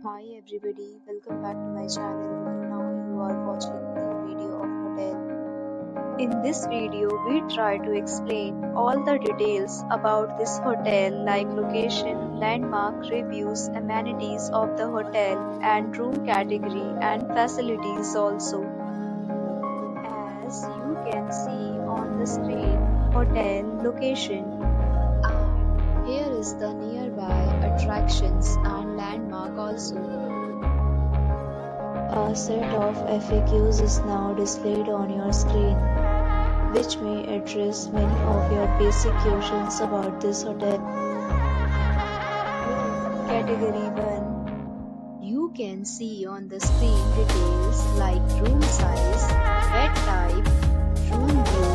Hi everybody, welcome back to my channel and now you are watching a new video of hotel. In this video, we try to explain all the details about this hotel like location, landmark, reviews, amenities of the hotel and room category and facilities also. As you can see on the screen, hotel location. And here is the nearby attractions and landmark also. A set of FAQs is now displayed on your screen, which may address many of your basic questions about this hotel. Category 1. You can see on the screen details like room size, bed type, room view,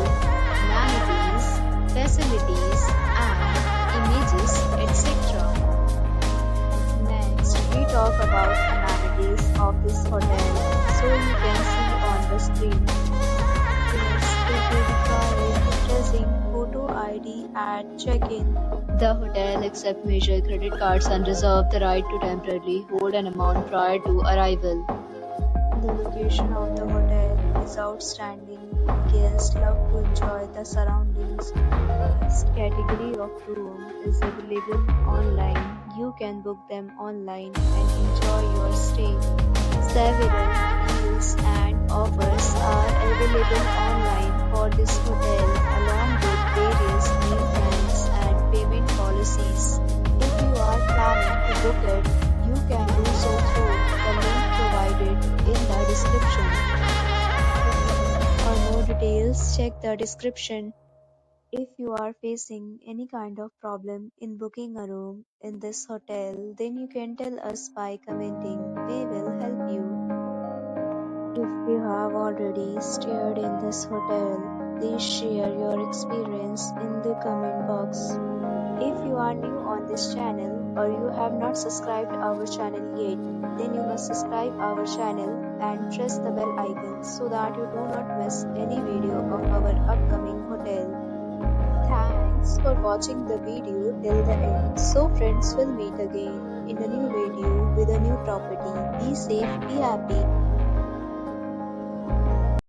amenities, facilities, and images, etc. Next, we talk about amenities of this hotel, so you can see on the screen. Yes, it will require tracing photo ID at check-in. The hotel accepts major credit cards and reserves the right to temporarily hold an amount prior to arrival. The location of the hotel is outstanding. Guests love to enjoy the surroundings. First category of room is available online. You can book them online and enjoy your stay. Several deals and offers are available online for this hotel along with various meal plans and payment policies. If you are planning to book it, you can do so through the link provided in the description. For more details, check the description. If you are facing any kind of problem in booking a room in this hotel, then you can tell us by commenting. We will help you. If you have already stayed in this hotel, please share your experience in the comment box. If you are new on this channel or you have not subscribed our channel yet, then you must subscribe our channel and press the bell icon so that you do not miss any video of our upcoming hotel. Thanks for watching the video till the end. So friends, will meet again in a new video with a new property. Be safe, be happy.